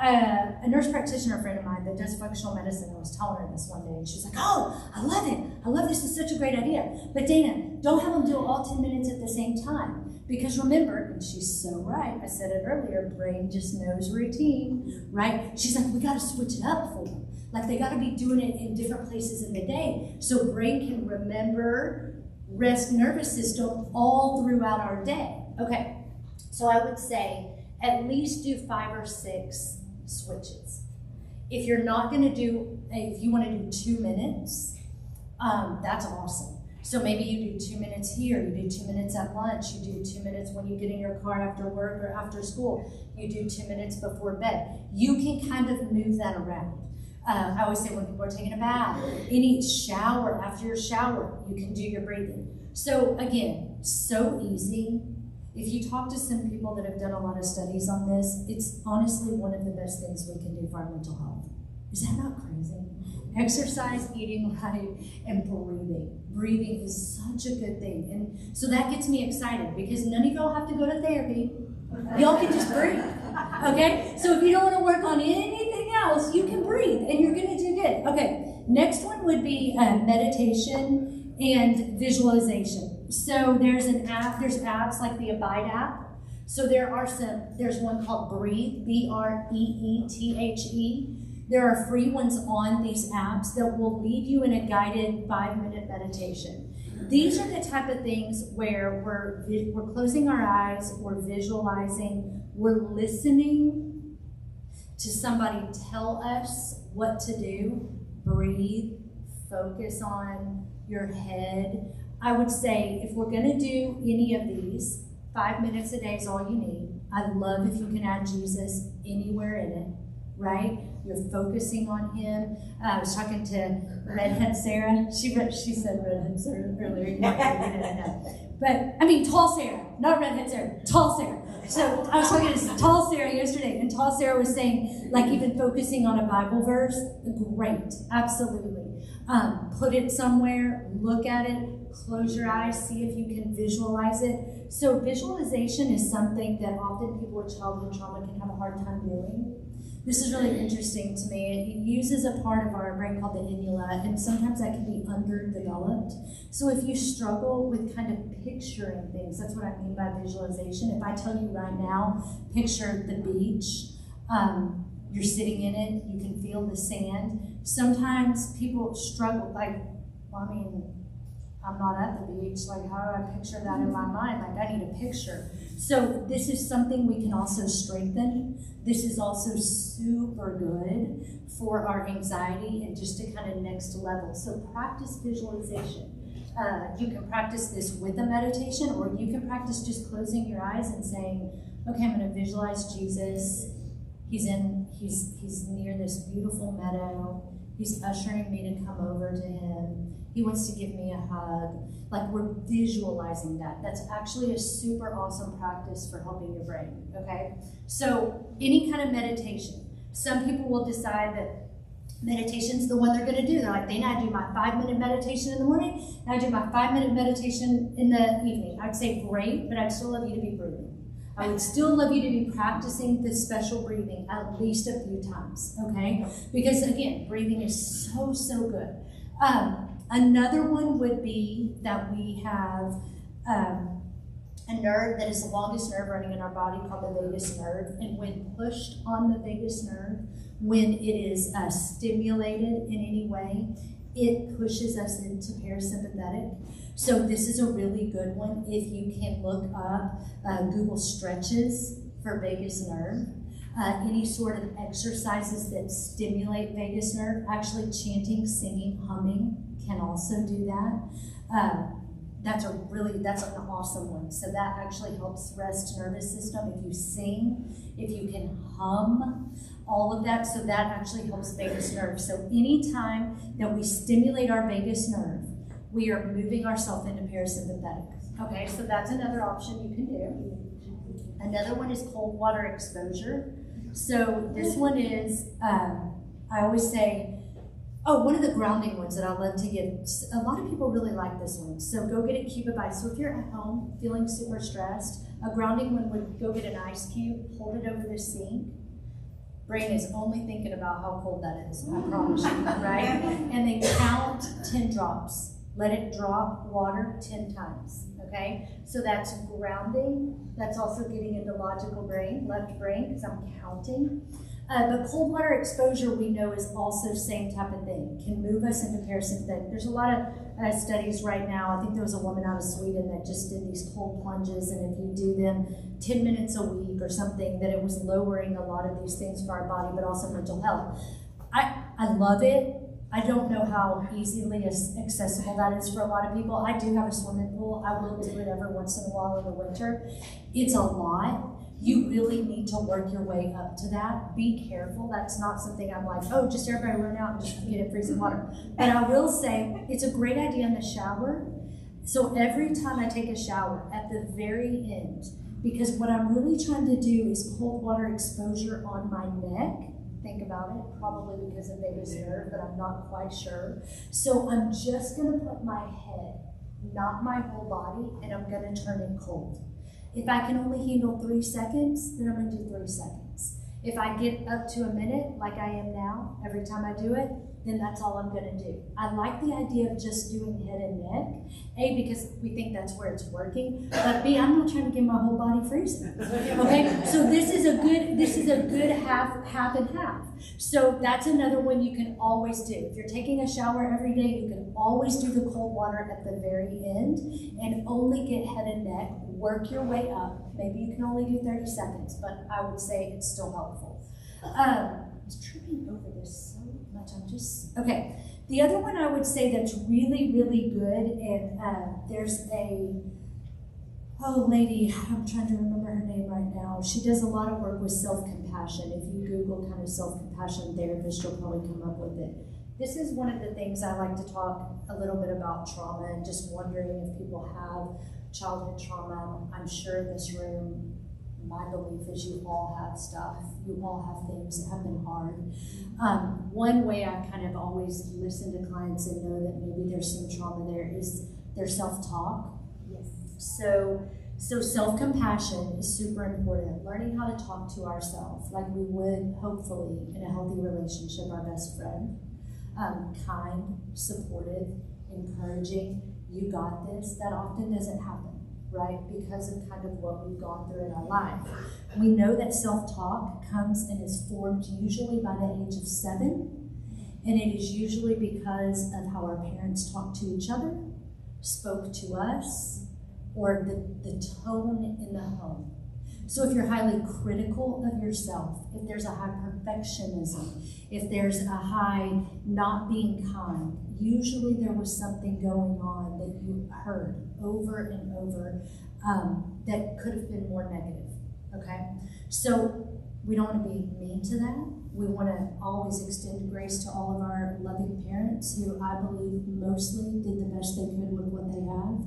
S1: a nurse practitioner friend of mine that does functional medicine, I was telling her this one day, and she's like, oh, I love it. I love this. It's such a great idea. But Dana, don't have them do it all 10 minutes at the same time. Because remember, and she's so right, I said it earlier, brain just knows routine, right? She's like, we got to switch it up for them. Like they got to be doing it in different places in the day. So brain can remember, rest, nervous system all throughout our day. Okay, so I would say at least do 5 or 6 switches. If you're not going to do, if you want to do 2 minutes, that's awesome. So maybe you do 2 minutes here, you do 2 minutes at lunch, you do 2 minutes when you get in your car after work or after school, you do 2 minutes before bed. You can kind of move that around. I always say when people are taking a bath, any shower, after your shower, you can do your breathing. So again, so easy. If you talk to some people that have done a lot of studies on this, it's honestly one of the best things we can do for our mental health. Is that not crazy? Exercise, eating right, and breathing. Breathing is such a good thing. And so that gets me excited because none of y'all have to go to therapy. Y'all can just breathe, okay? So if you don't want to work on anything else, you can breathe and you're going to do good. Okay, next one would be meditation and visualization. So there's apps like the Abide app. So there's one called Breathe, B-R-E-E-T-H-E. There are free ones on these apps that will lead you in a guided 5-minute meditation. These are the type of things where we're closing our eyes, we're visualizing, we're listening to somebody tell us what to do. Breathe, focus on your head. I would say if we're going to do any of these, 5 minutes a day is all you need. I love if you can add Jesus anywhere in it, right? You're focusing on him. I was talking to Redhead Sarah. She said Redhead Sarah earlier. You might know. But Tall Sarah, not Redhead Sarah, Tall Sarah. So I was talking to Tall Sarah yesterday, and Tall Sarah was saying, like, even focusing on a Bible verse, great, absolutely. Put it somewhere, look at it, close your eyes, see if you can visualize it. So visualization is something that often people with childhood trauma can have a hard time doing. This is really interesting to me. It uses a part of our brain called the innula, and sometimes that can be underdeveloped. So if you struggle with kind of picturing things, that's what I mean by visualization. If I tell you right now, picture the beach, you're sitting in it, you can feel the sand. Sometimes people struggle, I'm not at the beach, how do I picture that in my mind? I need a picture. So this is something we can also strengthen. This is also super good for our anxiety and just to kind of next level. So practice visualization. You can practice this with a meditation, or you can practice just closing your eyes and saying, okay, I'm going to visualize Jesus. He's near this beautiful meadow. He's ushering me to come over to him. He wants to give me a hug. Like, we're visualizing that. That's actually a super awesome practice for helping your brain, okay? So any kind of meditation. Some people will decide that meditation's the one they're going to do. They're like, then I do my 5-minute meditation in the morning, and I do my 5-minute meditation in the evening. I'd say great, but I'd still love you to be breathing. I would still love you to be practicing this special breathing at least a few times, okay? Because again, breathing is so, so good. Another one would be that we have a nerve that is the longest nerve running in our body called the vagus nerve. And when pushed on the vagus nerve, when it is stimulated in any way, it pushes us into parasympathetic. So this is a really good one. If you can look up Google stretches for vagus nerve, any sort of exercises that stimulate vagus nerve, actually chanting, singing, humming can also do that. That's an awesome one. So that actually helps rest nervous system. If you sing, if you can hum, all of that, so that actually helps vagus nerve. So anytime that we stimulate our vagus nerve, we are moving ourselves into parasympathetic. Okay, so that's another option you can do. Another one is cold water exposure. So this one is, I always say, one of the grounding ones that I love to give. A lot of people really like this one. So go get a cube of ice. So if you're at home feeling super stressed, a grounding one would go get an ice cube, hold it over the sink. Brain is only thinking about how cold that is, I promise you, right? And then count 10 drops. Let it drop water 10 times, okay? So that's grounding. That's also getting into logical brain, left brain, because I'm counting. But cold water exposure, we know, is also same type of thing. Can move us into parasympathetic. There's a lot of studies right now. I think there was a woman out of Sweden that just did these cold plunges, and if you do them 10 minutes a week or something, that it was lowering a lot of these things for our body, but also mental health. I love it. I don't know how easily accessible that is for a lot of people. I do have a swimming pool. I will do it every once in a while in the winter. It's a lot. You really need to work your way up to that. Be careful. That's not something I'm like, oh, just everybody run out and just get in freezing water. But I will say it's a great idea in the shower. So every time I take a shower, at the very end, because what I'm really trying to do is cold water exposure on my neck. Think about it, probably because of vagus nerve, but I'm not quite sure. So I'm just gonna put my head, not my whole body, and I'm gonna turn it cold. If I can only handle 3 seconds, then I'm gonna do 3 seconds. If I get up to a minute, like I am now, every time I do it, then that's all I'm gonna do. I like the idea of just doing head and neck, A, because we think that's where it's working, but B, I'm not trying to get my whole body freezing. Okay, so this is a good half and half. So that's another one you can always do. If you're taking a shower every day, you can always do the cold water at the very end and only get head and neck, work your way up. Maybe you can only do 30 seconds, but I would say it's still helpful. I was tripping over this so much. Okay. The other one I would say that's really, really good, and there's a lady, I'm trying to remember her name right now. She does a lot of work with self-compassion. If you Google kind of self-compassion therapist, you'll probably come up with it. This is one of the things I like to talk a little bit about trauma, and just wondering if people have childhood trauma. I'm sure in this room, my belief is you all have stuff. You all have things that have been hard. One way I kind of always listen to clients and know that maybe there's some trauma there is their self-talk.
S4: Yes.
S1: So self-compassion is super important. Learning how to talk to ourselves like we would, hopefully, in a healthy relationship, our best friend. Kind, supportive, encouraging. You got this. That often doesn't happen, right? Because of kind of what we've gone through in our life. We know that self-talk comes and is formed usually by the age of 7. And it is usually because of how our parents talked to each other, spoke to us, or the tone in the home. So if you're highly critical of yourself, if there's a high perfectionism, if there's a high not being kind, usually there was something going on that you heard over and over that could have been more negative, okay? So we don't want to be mean to that. We want to always extend grace to all of our loving parents who I believe mostly did the best they could with what they have.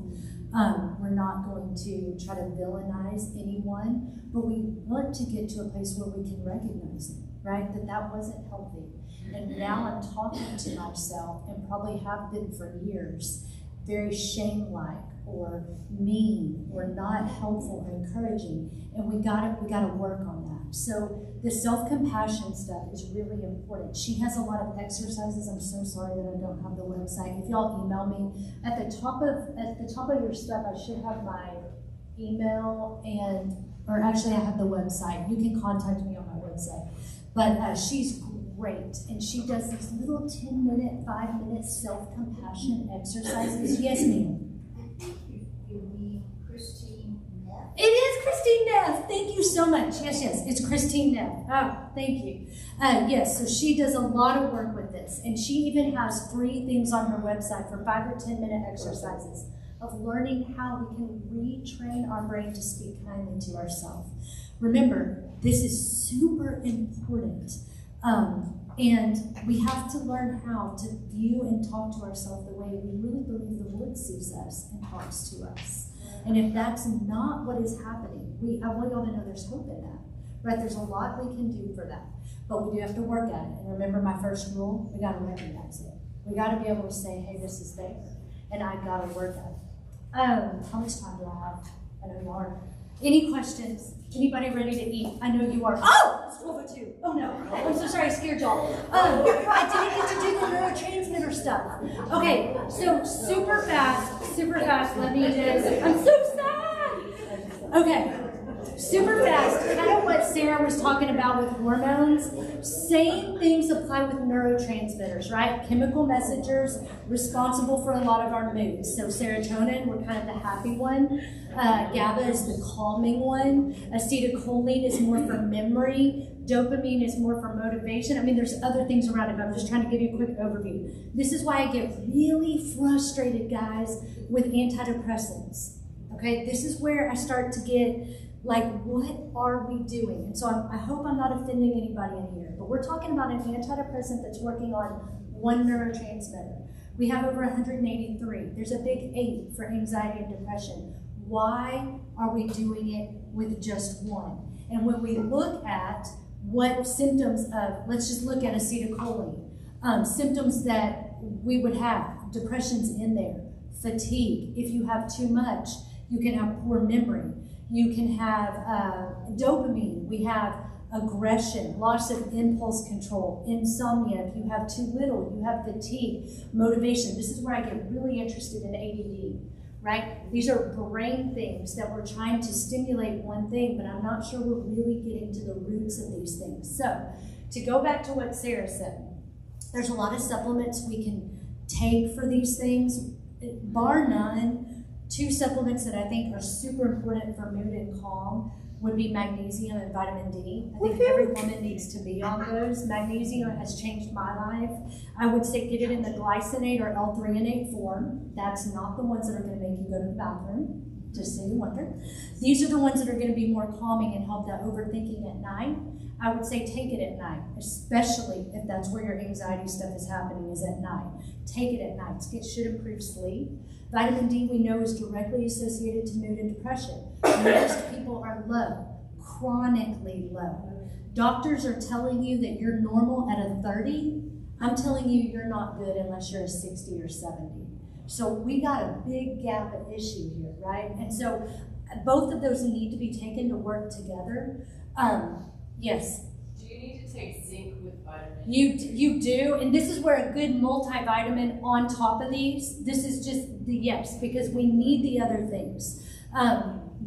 S1: We're not going to try to villainize anyone, but we want to get to a place where we can recognize it, right? That wasn't healthy. And now I'm talking to myself, and probably have been for years, very shame-like or mean or not helpful or encouraging. And we gotta work on that. So the self-compassion stuff is really important. She has a lot of exercises. I'm so sorry that I don't have the website. If y'all email me, at the top of your stuff, I should have my email or actually I have the website. You can contact me on my website. But she's great, and she does these little 10-minute, 5-minute self-compassion exercises. Yes, ma'am.
S2: You mean Christine Neff?
S1: It is Christine Neff. Thank you so much. Yes, it's Christine Neff. Oh, thank you. Yes, so she does a lot of work with this, and she even has free things on her website for 5 or 10-minute exercises of learning how we can retrain our brain to speak kindly to ourselves. Remember, this is super important. And we have to learn how to view and talk to ourselves the way we really believe the Lord sees us and talks to us. And if that's not what is happening, I want y'all to know there's hope in that, right? There's a lot we can do for that, but we do have to work at it. And remember my first rule, we got to recognize it. We got to be able to say, hey, this is there, and I got to work at it. How much time do I have? I know you are. Any questions? Anybody ready to eat? I know you are. Oh, it's 12:02. Oh no, I'm so sorry, I scared y'all. I didn't get to do the neurotransmitter stuff. Okay, so super fast, let me just, I'm so sad. Okay, super fast, kind of what Sarah was talking about with hormones. Same things apply with neurotransmitters, right? Chemical messengers responsible for a lot of our moods. So serotonin, we're kind of the happy one. GABA is the calming one. Acetylcholine is more for memory. Dopamine is more for motivation. I mean, there's other things around it, but I'm just trying to give you a quick overview. This is why I get really frustrated, guys, with antidepressants. Okay, this is where I start to get like, what are we doing? And so I hope I'm not offending anybody in here, but we're talking about an antidepressant that's working on one neurotransmitter. We have over 183. There's a big 8 for anxiety and depression. Why are we doing it with just one? And when we look at what symptoms of, let's just look at acetylcholine, symptoms that we would have, depression's in there, fatigue. If you have too much, you can have poor memory. You can have dopamine. We have aggression, loss of impulse control, insomnia. If you have too little, you have fatigue, motivation. This is where I get really interested in ADD, right? These are brain things that we're trying to stimulate one thing, but I'm not sure we're really getting to the roots of these things. So to go back to what Sarah said, there's a lot of supplements we can take for these things, bar none. 2 supplements that I think are super important for mood and calm would be magnesium and vitamin D. I think every woman needs to be on those. Magnesium has changed my life. I would say get it in the glycinate or L-threonate form. That's not the ones that are going to make you go to the bathroom, just so you wonder. These are the ones that are going to be more calming and help that overthinking at night. I would say take it at night, especially if that's where your anxiety stuff is happening, is at night. Take it at night. It should improve sleep. Vitamin D, we know, is directly associated to mood and depression. Most people are low, chronically low. Doctors are telling you that you're normal at a 30. I'm telling you you're not good unless you're a 60 or 70. So we got a big gap of issue here, right? And so both of those need to be taken to work together. Yes?
S5: Do you need to take zinc with vitamin?
S1: You do, and this is where a good multivitamin on top of these, this is just the yes, because we need the other things.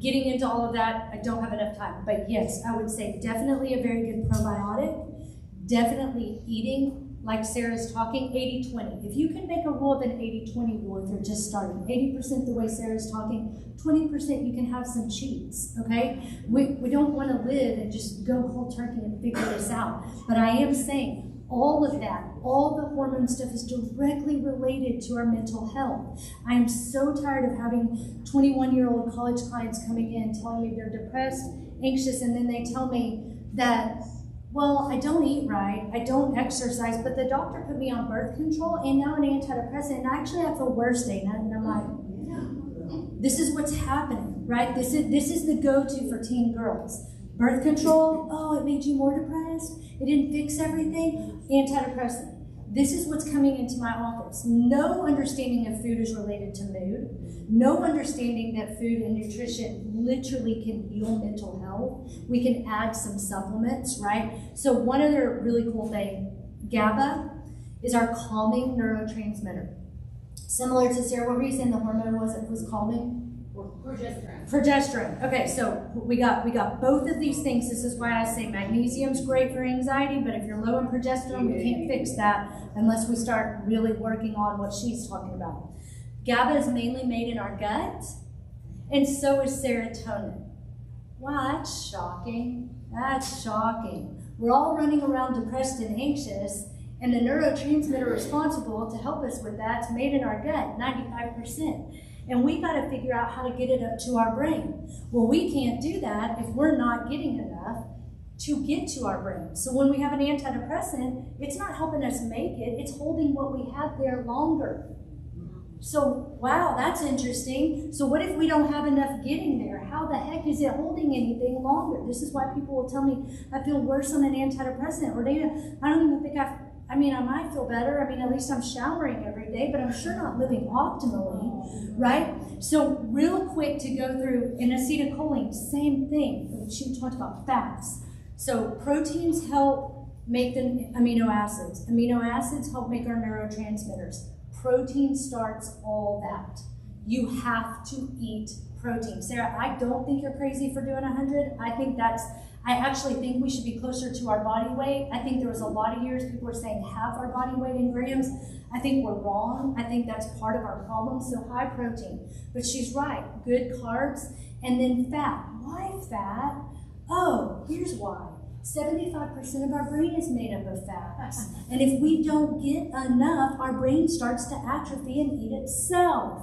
S1: Getting into all of that, I don't have enough time, but yes, I would say definitely a very good probiotic, definitely eating like Sarah's talking, 80-20. If you can make a rule of an 80-20 rule, if you're just starting, 80% the way Sarah's talking, 20% you can have some cheats, okay? We don't want to live and just go cold turkey and figure this out. But I am saying, all of that, all the hormone stuff is directly related to our mental health. I am so tired of having 21-year-old college clients coming in telling me they're depressed, anxious, and then they tell me that, well, I don't eat right, I don't exercise, but the doctor put me on birth control and now an antidepressant, and actually I feel worse, Dana. And I'm like, this is what's happening, right? This is the go-to for teen girls. Birth control, oh, it made you more depressed? It didn't fix everything? Antidepressant. This is what's coming into my office. No understanding of food is related to mood. No understanding that food and nutrition literally can heal mental health. We can add some supplements, right? So one other really cool thing, GABA is our calming neurotransmitter. Similar to Sarah, what were you saying the hormone was calming? Progesterone. Okay, so we got both of these things. This is why I say magnesium's great for anxiety, but if you're low in progesterone, we can't fix that unless we start really working on what she's talking about. GABA is mainly made in our gut, and so is serotonin. Wow, that's shocking. That's shocking. We're all running around depressed and anxious, and the neurotransmitter responsible to help us with that's made in our gut, 95%. And we got to figure out how to get it up to our brain. Well, we can't do that if we're not getting enough to get to our brain. So when we have an antidepressant, it's not helping us make it, it's holding what we have there longer. So, wow, that's interesting. So what if we don't have enough getting there? How the heck is it holding anything longer? This is why people will tell me, I feel worse on an antidepressant. Or Dana, I don't even think I might feel better. At least I'm showering every day, but I'm sure not living optimally, right? So real quick to go through, in acetylcholine, same thing. She talked about fats. So proteins help make the amino acids. Amino acids help make our neurotransmitters. Protein starts all that. You have to eat protein. Sarah, I don't think you're crazy for doing 100. I actually think we should be closer to our body weight. I think there was a lot of years people were saying half our body weight in grams. I think we're wrong. I think that's part of our problem. So high protein. But she's right. Good carbs and then fat. Why fat? Oh, here's why. 75% of our brain is made up of fats. And if we don't get enough, our brain starts to atrophy and eat itself.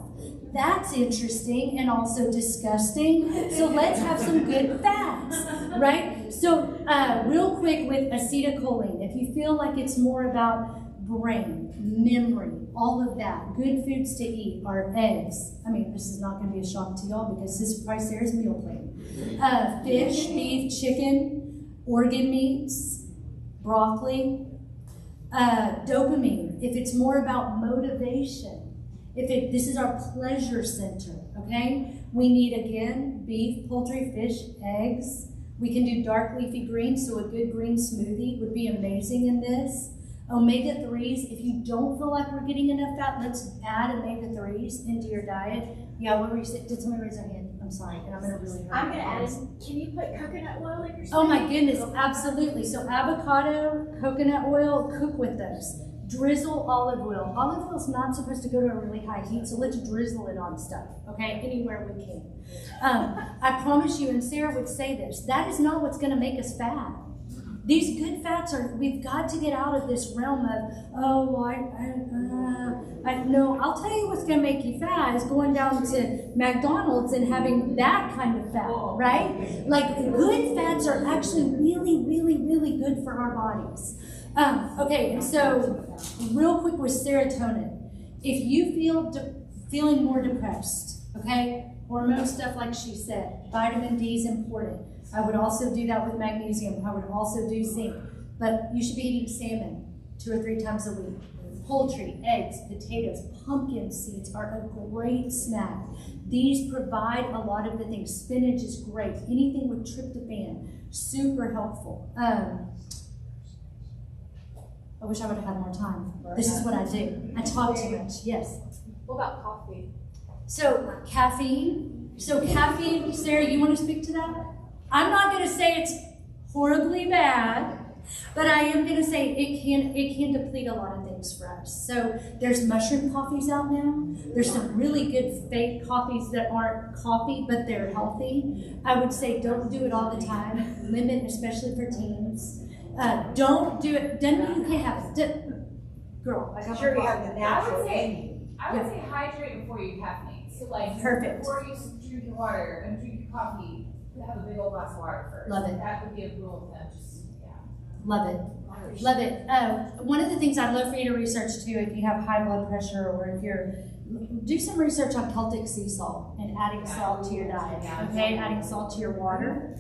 S1: That's interesting and also disgusting. So let's have some good fats, right? So real quick with acetylcholine, if you feel like it's more about brain, memory, all of that, good foods to eat are eggs. This is not going to be a shock to y'all because this is probably Sarah's meal plan. Fish, beef, chicken, organ meats, broccoli, dopamine, if it's more about motivation. This is our pleasure center, okay? We need, again, beef, poultry, fish, eggs. We can do dark leafy greens, so a good green smoothie would be amazing in this. Omega-3s, if you don't feel like we're getting enough fat, let's add omega-3s into your diet. Yeah, what were you saying? Did somebody raise their hand? I'm sorry, and I'm going to really hurt.
S3: I'm going to add, can you put coconut oil in your smoothie?
S1: Oh my goodness, absolutely. So avocado, coconut oil, cook with those. Drizzle olive oil. Olive oil is not supposed to go to a really high heat, so let's drizzle it on stuff, okay, anywhere we can. I promise you, and Sarah would say this, that is not what's going to make us fat. These good fats we've got to get out of this realm of, no, I'll tell you what's going to make you fat is going down to McDonald's and having that kind of fat, right? Like, good fats are actually really, really, really good for our bodies. Okay, and so real quick with serotonin. If you feeling more depressed, okay, hormone stuff like she said, vitamin D is important. I would also do that with magnesium. I would also do zinc. But you should be eating salmon 2 or 3 times a week. Poultry, eggs, potatoes, pumpkin seeds are a great snack. These provide a lot of the things. Spinach is great. Anything with tryptophan, super helpful. I wish I would have had more time. This is what I do. I talk too much. Yes.
S3: What about coffee?
S1: So caffeine, Sarah, you want to speak to that? I'm not going to say it's horribly bad, But I am gonna say it can deplete a lot of things for us. So there's mushroom coffees out now. There's some really good fake coffees that aren't coffee, but they're healthy. I would say don't do it all the time. Limit, especially for teens. Don't do it. Doesn't mean you can't have it. Girl, I
S2: I'm
S1: got
S2: sure you
S1: your
S2: have the natural in you.
S5: I would say hydrate before you caffeinate. So like
S1: Perfect.
S5: before you drink your water and drink your coffee, have a big old glass of water first.
S1: Love it.
S5: That would be a rule of thumb. Just
S1: Love it. Love it. One of the things I'd love for you to research too, if you have high blood pressure or if you're, do some research on Celtic sea salt and adding salt to your diet, okay? Adding salt to your water.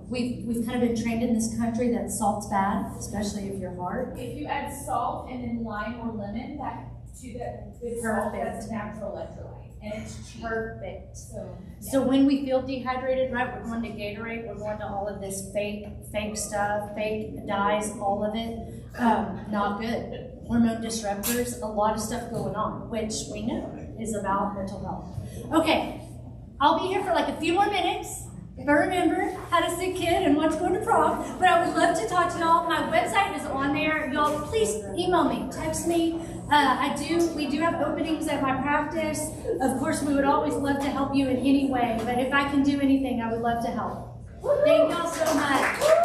S1: We've kind of been trained in this country that salt's bad, especially if your heart.
S5: If you add salt and then lime or lemon, that good salt, that's natural electrolyte. And it's cheap.
S1: Perfect.
S5: So
S1: when we feel dehydrated, right, we're going to Gatorade, we're going to all of this fake stuff, fake dyes, all of it. Not good. Hormone disruptors, a lot of stuff going on, which we know is about mental health. Okay, I'll be here for like a few more minutes. If I remember how to sick kid and what's going to prom, but I would love to talk to y'all. My website is on there. Y'all, please email me, text me. We do have openings at my practice. Of course, we would always love to help you in any way, but if I can do anything, I would love to help. Thank y'all so much.